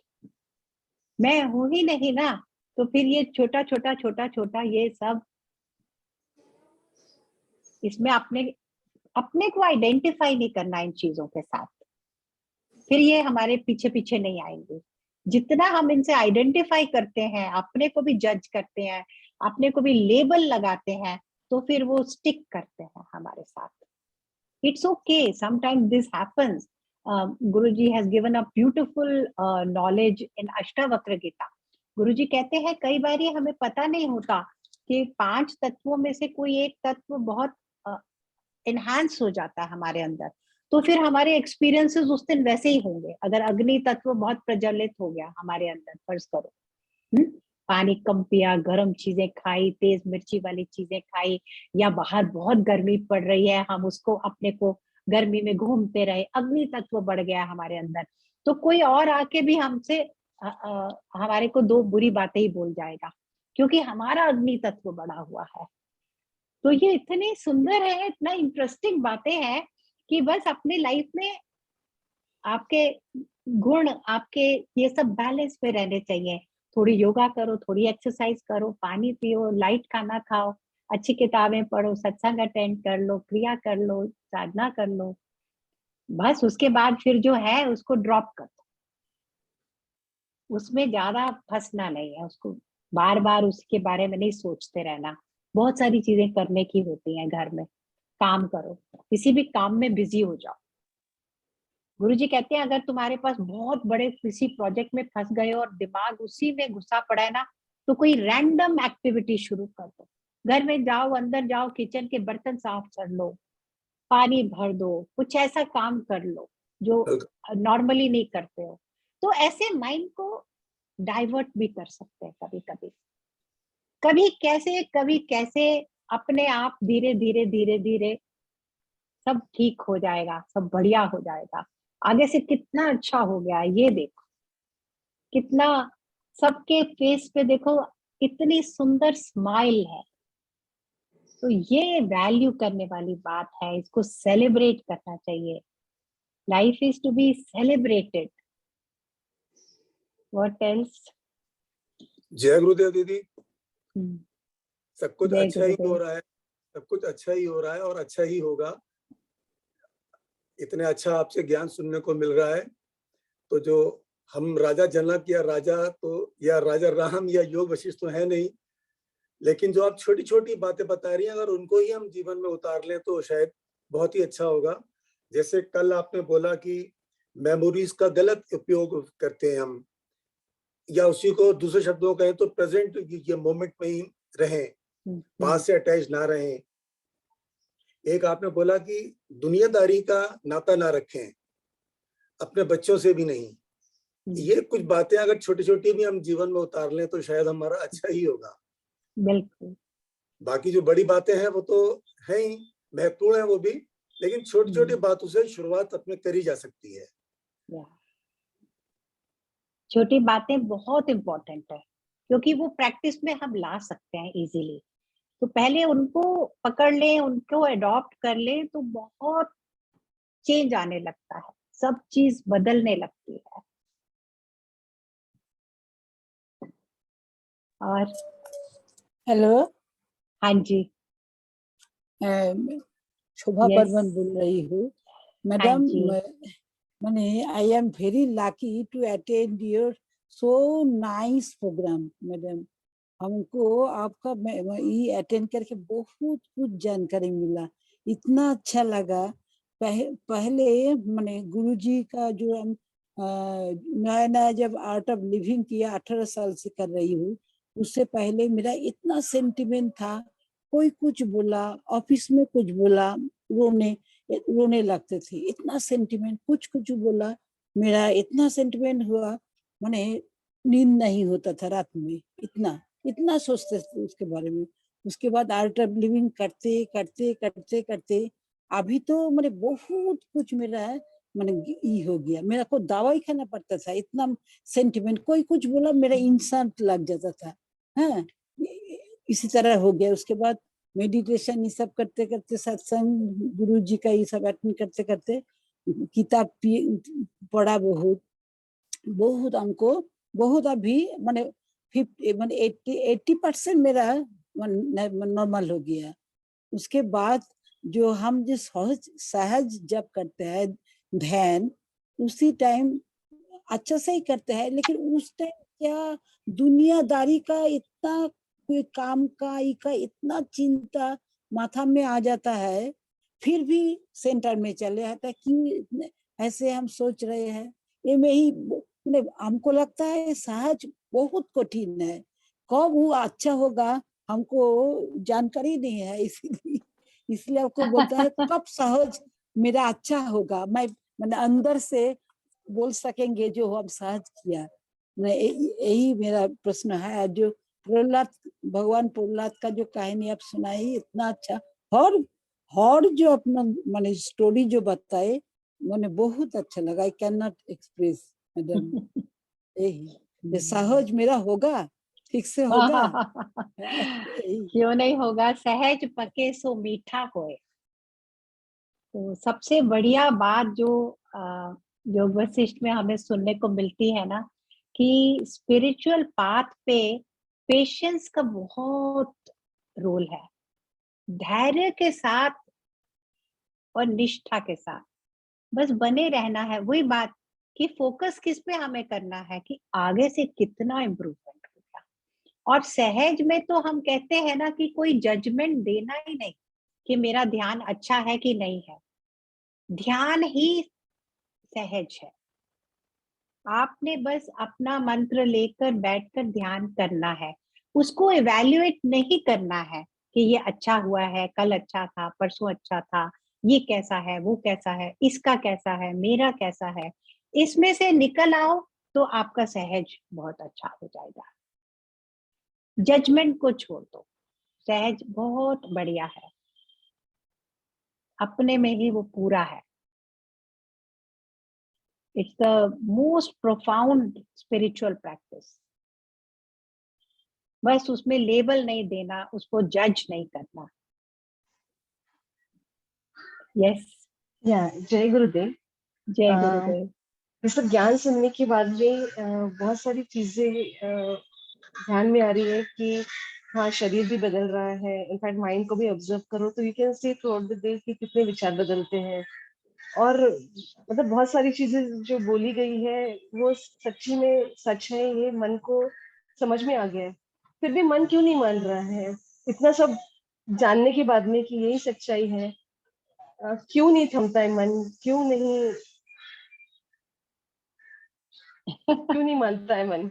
मैं हूं ही नहीं ना, तो फिर ये छोटा छोटा छोटा छोटा ये सब, इसमें अपने को आइडेंटिफाई नहीं करना इन चीजों के साथ, फिर ये हमारे पीछे पीछे नहीं आएंगे। जितना हम इनसे आइडेंटिफाई करते हैं, अपने को भी जज करते हैं, अपने को भी लेबल लगाते हैं, तो फिर वो स्टिक करते हैं हमारे साथ। It's okay. Sometimes this happens. Guruji has given a beautiful knowledge in Ashtavakra Gita. Guruji कहते हैं कई बार हमें पता नहीं होता कि 5 तत्वों में से कोई एक तत्व बहुत enhance हो जाता है हमारे अंदर, तो फिर हमारे एक्सपीरियंसेस उस दिन वैसे ही होंगे। अगर अग्नि तत्व बहुत प्रज्वलित हो गया हमारे अंदर, फर्ज करो पानी कम पिया, गर्म चीजें खाई, तेज मिर्ची वाली चीजें खाई, या बाहर बहुत गर्मी पड़ रही है, हम उसको अपने को गर्मी में घूमते रहे, अग्नि तत्व बढ़ गया हमारे अंदर, तो कोई और आके भी हमसे हमारे को 2 बुरी बातें ही बोल जाएगा, क्योंकि हमारा अग्नि तत्व बढ़ा हुआ है। तो ये इतनी सुंदर है, इतना इंटरेस्टिंग बातें हैं कि बस अपने लाइफ में आपके गुण, आपके ये सब बैलेंस में रहने चाहिए। थोड़ी योगा करो, थोड़ी एक्सरसाइज करो, पानी पियो, लाइट खाना खाओ, अच्छी किताबें पढ़ो, सत्संग अटेंड कर लो, क्रिया कर लो, साधना कर लो, बस उसके बाद फिर जो है उसको ड्रॉप कर दो। उसमें ज्यादा फंसना नहीं है, उसको बार बार उसके बारे में नहीं सोचते रहना। बहुत सारी चीजें करने की होती हैं घर में, काम करो, किसी भी काम में बिजी हो जाओ। गुरुजी कहते हैं अगर तुम्हारे पास बहुत बड़े किसी प्रोजेक्ट में फंस गए और दिमाग उसी में घुसा पड़ा है ना, तो कोई रैंडम एक्टिविटी शुरू कर दो। घर में जाओ, अंदर जाओ, किचन के बर्तन साफ कर लो, पानी भर दो, कुछ ऐसा काम कर लो जो नॉर्मली नहीं करते हो। तो ऐसे माइंड को डाइवर्ट भी कर सकते हैं कभी कभी, कभी कैसे अपने आप धीरे धीरे धीरे धीरे सब ठीक हो जाएगा, सब बढ़िया हो जाएगा, आगे से कितना अच्छा हो गया है, ये देखो कितना, सबके फेस पे देखो इतनी सुंदर स्माइल है। तो ये वैल्यू करने वाली बात है, इसको सेलिब्रेट करना चाहिए। Life is to be celebrated. What else? जय गुरुदेव दीदी। हम्म, सब कुछ जय अच्छा ही हो गुरुदेव। रहा है, सब कुछ अच्छा ही हो रहा है और अच्छा ही होगा। इतने अच्छा आपसे ज्ञान सुनने को मिल रहा है। तो जो हम राजा जनक या राजा राम या योग वशिष्ठ तो है नहीं, लेकिन जो आप छोटी छोटी बातें बता रही हैं, अगर उनको ही हम जीवन में उतार लें तो शायद बहुत ही अच्छा होगा। जैसे कल आपने बोला कि मेमोरीज का गलत उपयोग करते हैं हम, या उसी को दूसरे शब्दों कहें तो प्रेजेंट ये मोमेंट में ही रहें, पास से अटैच ना रहें। एक आपने बोला कि दुनियादारी का नाता ना रखें, अपने बच्चों से भी नहीं। ये कुछ बातें अगर छोटी छोटी भी हम जीवन में उतार लें तो शायद हमारा अच्छा ही होगा। बिल्कुल। बाकी जो बड़ी बातें हैं वो तो है ही, महत्वपूर्ण है वो भी, लेकिन छोटी छोटी बातों से शुरुआत अपने करी जा सकती है। छोटी बातें बहुत इम्पोर्टेंट है, क्योंकि वो प्रैक्टिस में हम ला सकते हैं इजीली। तो पहले उनको पकड़ लें, उनको अडॉप्ट कर लें, तो बहुत चेंज आने लगता है, सब चीज बदलने लगती है। और हेलो, हाँ जी। शोभा यस। बर्मन बोल रही हूँ हाँ मैडम। जी। मैंने I am very lucky to attend your so nice programme madam. हमको आपका ये अटेंड करके बहुत कुछ जानकारी मिला, इतना अच्छा लगा। पहले मैंने गुरुजी का जो हम नया नया जब आर्ट ऑफ लिविंग किया 18 साल से कर रही हूँ, उससे पहले मेरा इतना सेंटिमेंट था, कोई कुछ बोला, ऑफिस में कुछ बोला, रोने लगते थे। इतना सेंटिमेंट, कुछ कुछ बोला, मेरा इतना सेंटिमेंट हुआ, मैंने नींद नहीं होता था रात में, इतना इतना सोचते थे उसके बारे में। उसके बाद आर्ट ऑफ लिविंग करते करते करते करते अभी तो मैंने बहुत कुछ मेरा मैंने ये हो गया। मेरा को दवाई खाना पड़ता था, इतना सेंटिमेंट, कोई कुछ बोला मेरा इंसान लग जाता था। हाँ, इसी तरह हो गया। उसके बाद मेडिटेशन ये सब करते करते, सत्संग गुरु जी का ये सब अटेंड करते करते, किताब पढ़ा बहुत बहुत हमको बहुत। अभी मैंने 80% मेरा नॉर्मल हो गया। उसके बाद जो हम जो सहज जब करते हैं ध्यान, उसी टाइम अच्छा से ही करते हैं, लेकिन उस टाइम क्या दुनियादारी का इतना कोई काम का इतना चिंता माथा में आ जाता है, फिर भी सेंटर में चले आता है। क्यों ऐसे हम सोच रहे हैं? ये में ही हमको लगता है सहज बहुत कठिन है। कब वो अच्छा होगा हमको जानकारी नहीं है, इसलिए आपको बोलता है कब सहज मेरा अच्छा होगा, मैंने अंदर से बोल सकेंगे जो हम सहज किया। यही मेरा प्रश्न है। जो भगवान प्रहलाद का जो कहानी आप सुनाई, इतना अच्छा, और जो अपना मैंने स्टोरी जो बताए, मैंने बहुत अच्छा लगा। I can not express madam. यही सहज मेरा होगा, ठीक से होगा। क्यों नहीं होगा? सहज पके सो मीठा होए। तो सबसे बढ़िया बात जो योग वशिष्ठ में हमें सुनने को मिलती है ना, कि स्पिरिचुअल पाथ पे पेशेंस का बहुत रोल है। धैर्य के साथ और निष्ठा के साथ बस बने रहना है। वही बात कि फोकस किस पे हमें करना है, कि आगे से कितना इम्प्रूवमेंट होगा। और सहज में तो हम कहते हैं ना कि कोई जजमेंट देना ही नहीं कि मेरा ध्यान अच्छा है कि नहीं है। ध्यान ही सहज है। आपने बस अपना मंत्र लेकर बैठकर ध्यान करना है, उसको इवैल्यूएट नहीं करना है कि ये अच्छा हुआ है, कल अच्छा था, परसों अच्छा था, ये कैसा है, वो कैसा है, इसका कैसा है, मेरा कैसा है। इसमें से निकल आओ तो आपका सहज बहुत अच्छा हो जाएगा। जजमेंट को छोड़ दो, सहज बहुत बढ़िया है। अपने में ही वो पूरा है। It's the most profound spiritual practice. बस उसमें लेबल नहीं देना, उसको जज नहीं करना। यस, या जय गुरुदेव। जय गुरुदेव। इस ज्ञान सुनने के बाद में बहुत सारी चीजें ध्यान में आ रही है कि हाँ, शरीर भी बदल रहा है। इनफैक्ट माइंड को भी ऑब्जर्व करो तो you can see through out the day कि कितने विचार बदलते हैं। और मतलब बहुत सारी चीजें जो बोली गई है वो सच्ची में सच है, ये मन को समझ में आ गया है। फिर भी मन क्यों नहीं मान रहा है? इतना सब जानने के बाद में कि यही सच्चाई है, क्यों नहीं थमता है मन? क्यों नहीं मानता है मन?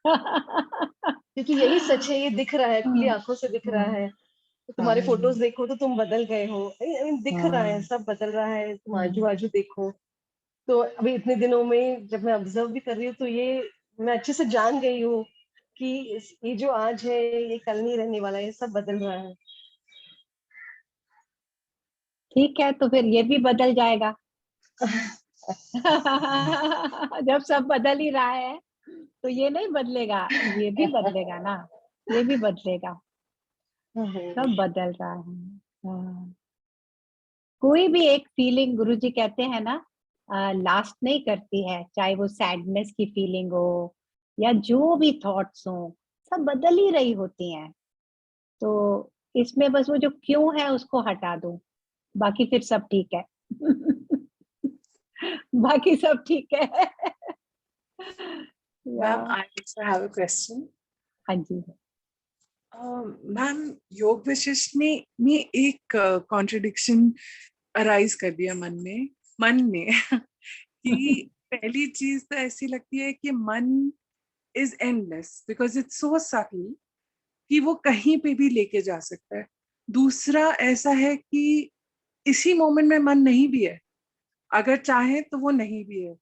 क्योंकि यही सच है, ये दिख रहा है, खुली आंखों से दिख रहा है। तो तुम्हारे फोटोज देखो तो तुम बदल गए हो। I mean, दिख रहा है, सब बदल रहा है। तुम आजू बाजू देखो तो अभी इतने दिनों में जब मैं ऑब्जर्व भी कर रही हूँ तो ये मैं अच्छे से जान गई हूँ कि ये जो आज है ये कल नहीं रहने वाला है, ये सब बदल रहा है। ठीक है, तो फिर ये भी बदल जाएगा। जब सब बदल ही रहा है तो ये नहीं बदलेगा, ये भी बदलेगा ना, ये भी बदलेगा। सब बदल रहा है। हाँ। कोई भी एक फीलिंग, गुरुजी कहते हैं ना, लास्ट नहीं करती है, चाहे वो सैडनेस की फीलिंग हो या जो भी थॉट्स हो, सब बदल ही रही होती हैं। तो इसमें बस वो जो क्यों है उसको हटा दो, बाकी फिर सब ठीक है। बाकी सब ठीक है। Ma'am, I also have a question. हाँ जी। मैम, योग वशिष्ठ में एक कॉन्ट्रडिक्शन अराइज कर दिया मन में कि पहली चीज तो ऐसी लगती है कि मन is endless because it's so subtle कि वो कहीं पे भी लेके जा सकता है। दूसरा ऐसा है कि इसी मोमेंट में मन नहीं भी है, अगर चाहे तो वो नहीं भी है,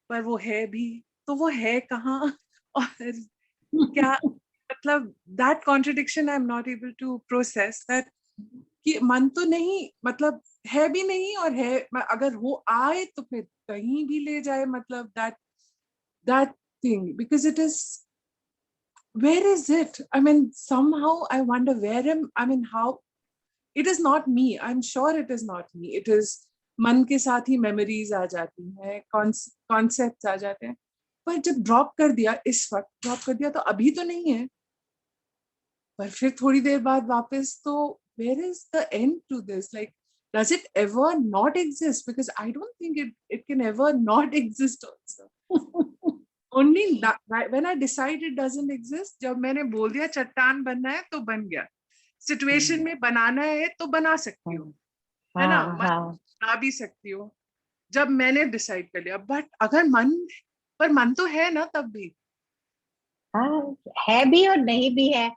पर वो है भी, तो वो है कहाँ? और क्या मतलब that contradiction I am not able to process that कि मन तो नहीं, मतलब है भी नहीं और है, अगर वो आए तो फिर कहीं भी ले जाए, मतलब that thing, because it is, where is it? I mean, somehow I wonder how it is not me. I'm sure it is not me. It is मन के साथ ही मेमोरीज आ जाती हैं, कॉन्सेप्ट्स आ जाते हैं, पर जब ड्रॉप कर दिया, इस वक्त ड्रॉप कर दिया तो अभी तो नहीं है, पर फिर थोड़ी देर बाद वापस, तो where is the end to this? Like, does it ever not exist? Because I don't think it can ever not exist also. Only when I decide it doesn't exist, जब मैंने बोल दिया चट्टान बनना है तो बन गया, सिचुएशन में बनाना है तो बना सकती हूँ, है ना, बना भी सकती हूँ जब मैंने डिसाइड कर लिया। बट अगर मन तो है ना तब भी, है भी और नहीं भी है।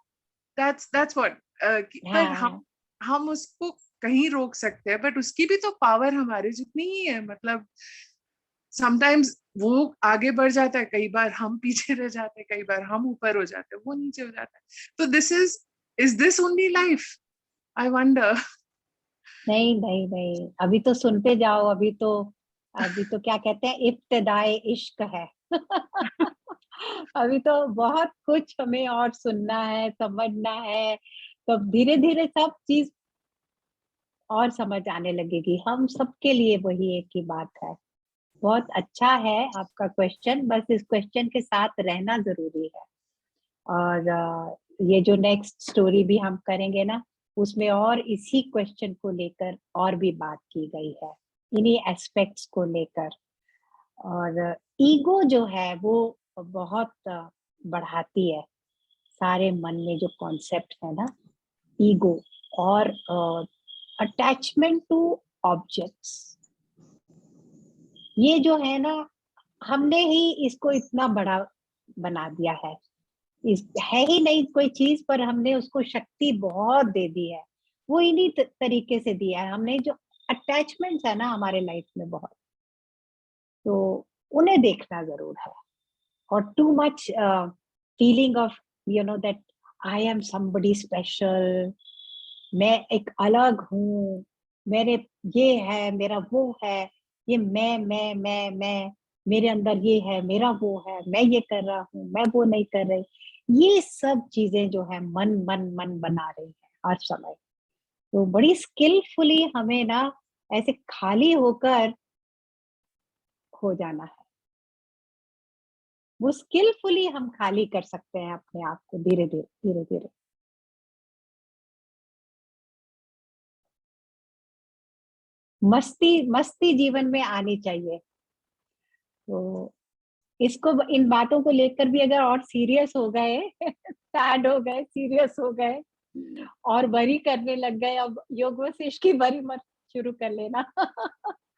that's what पर हम उसको कहीं रोक सकते हैं, बट उसकी भी तो पावर हमारे जितनी ही है। मतलब समटाइम्स वो आगे बढ़ जाता है, कई बार हम पीछे रह जाते हैं, कई बार हम ऊपर हो जाते हैं, वो नीचे हो जाता है। तो is this only life? I wonder. नहीं, अभी तो सुनते जाओ। अभी तो क्या कहते हैं, इब्तिदाए इश्क है। अभी तो बहुत कुछ हमें और सुनना है, समझना है, तो धीरे धीरे सब चीज और समझ आने लगेगी। हम सबके लिए वही एक ही बात है। बहुत अच्छा है आपका क्वेश्चन, बस इस क्वेश्चन के साथ रहना जरूरी है। और ये जो नेक्स्ट स्टोरी भी हम करेंगे ना, उसमें और इसी क्वेश्चन को लेकर और भी बात की गई है, इन्हीं एस्पेक्ट्स को लेकर। और ईगो जो है वो बहुत बढ़ाती है सारे मन में जो कॉन्सेप्ट है ना, ईगो और अटैचमेंट टू ऑब्जेक्ट्स। ये जो है ना, हमने ही इसको इतना बड़ा बना दिया है। है ही नहीं कोई चीज, पर हमने उसको शक्ति बहुत दे दी है। वो इन्हीं तरीके से दिया है हमने, जो अटैचमेंट्स है ना हमारे लाइफ में बहुत, तो उन्हें देखना जरूर है। और too much feeling of that I am somebody special, मैं एक अलग हूँ, मेरे ये है, मेरा वो है, ये मैं, मेरे अंदर ये है, मेरा वो है, मैं ये कर रहा हूँ, मैं वो नहीं कर रही, ये सब चीजें जो है मन मन मन बना रही है हर समय। तो बड़ी स्किलफुली हमें ना ऐसे खाली होकर हो जाना है। वो स्किलफुली हम खाली कर सकते हैं अपने आप को, धीरे धीरे धीरे धीरे। मस्ती जीवन में आनी चाहिए। तो इसको, इन बातों को लेकर भी अगर और सीरियस हो गए सैड हो गए, सीरियस हो गए और वरी करने लग गए, अब योग वशिष्ठ की वरी मत शुरू कर लेना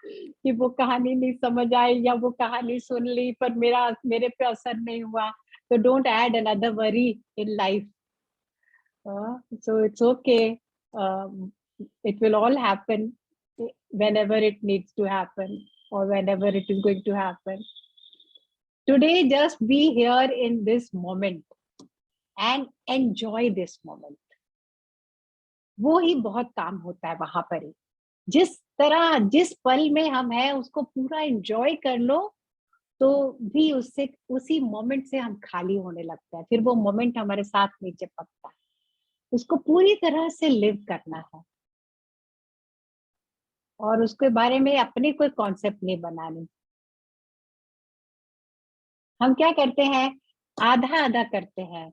कि वो कहानी नहीं समझ आई या वो कहानी सुन ली पर मेरे पे असर नहीं हुआ। तो don't add another worry in life. So it's okay. It will all happen whenever it needs to happen or whenever it is going to happen. Today, just be here in this moment and enjoy this moment. वो ही बहुत काम होता है वहां पर ही। जिस पल में हम हैं उसको पूरा एंजॉय कर लो, तो भी उसी मोमेंट से हम खाली होने लगता है। फिर वो मोमेंट हमारे साथ नहीं चिपकता, उसको पूरी तरह से लिव करना है और उसके बारे में अपने कोई कॉन्सेप्ट नहीं बनानी। हम क्या करते हैं, आधा आधा करते हैं,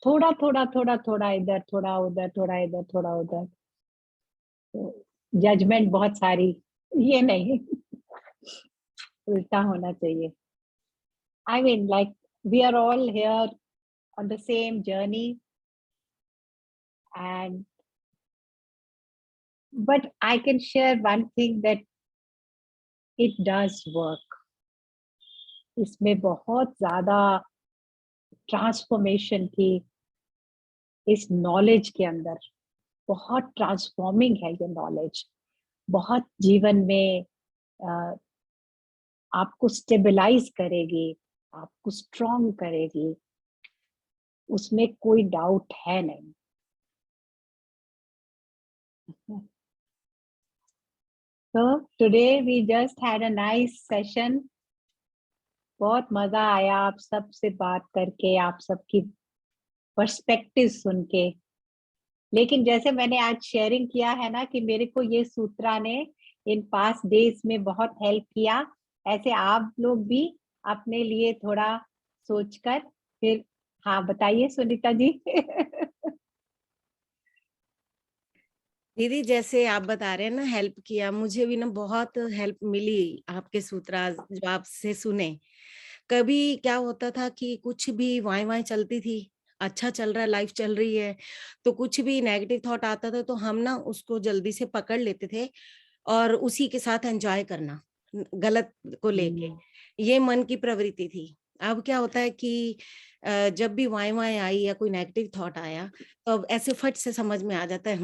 थोड़ा थोड़ा थोड़ा थोड़ा इधर, थोड़ा उधर, थोड़ा इधर, थोड़ा उधर। तो जजमेंट बहुत सारी, ये नहीं उल्टा होना चाहिए। I mean, like, we are all here on the same journey, and but I can share one thing that it does work. इसमें बहुत ज्यादा ट्रांसफॉर्मेशन थी इस नॉलेज के अंदर, बहुत ट्रांसफॉर्मिंग है ये नॉलेज, बहुत जीवन में आपको स्टेबलाइज करेगी, आपको स्ट्रॉन्ग करेगी, उसमें कोई डाउट है नहीं। So today we just had a nice session. बहुत मजा आया आप सबसे बात करके, आप सबकी पर्सपेक्टिव सुन के। लेकिन जैसे मैंने आज शेयरिंग किया है ना कि मेरे को ये सूत्रा ने इन पास्ट डेज में बहुत हेल्प किया, ऐसे आप लोग भी अपने लिए थोड़ा सोचकर फिर, हाँ बताइए सुनीता जी। दीदी जैसे आप बता रहे हैं ना हेल्प किया, मुझे भी ना बहुत हेल्प मिली आपके सूत्र जो आपसे सुने। कभी क्या होता था कि कुछ भी वाई वाई चलती थी, अच्छा चल रहा है, लाइफ चल रही है, तो कुछ भी नेगेटिव थॉट आता था तो हम ना उसको जल्दी से पकड़ लेते थे और उसी के साथ एंजॉय करना गलत को लेके, ये मन की प्रवृत्ति थी। अब क्या होता है कि जब भी वाई वाई आई या कोई नेगेटिव थॉट आया तो अब ऐसे फट से समझ में आ जाता है,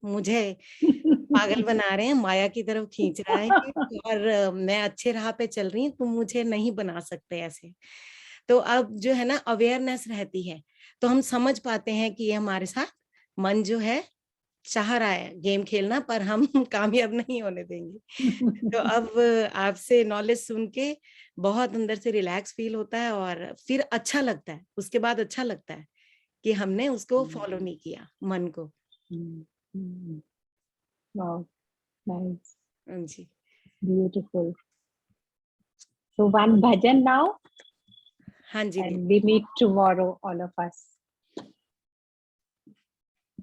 मुझे पागल बना रहे हैं, माया की तरफ खींच रहा है और मैं अच्छे राह पे चल रही हूँ, तुम मुझे नहीं बना सकते ऐसे। तो अब जो है ना अवेयरनेस रहती है, तो हम समझ पाते हैं कि ये हमारे साथ मन जो है चाह रहा है गेम खेलना, पर हम कामयाब नहीं होने देंगे। तो अब आपसे नॉलेज सुन के बहुत अंदर से रिलैक्स फील होता है और फिर अच्छा लगता है, उसके बाद अच्छा लगता है कि हमने उसको फॉलो नहीं किया मन को। Wow, nice. जी, Beautiful. So one bhajan now, हाँ जी, and we meet tomorrow, all of us.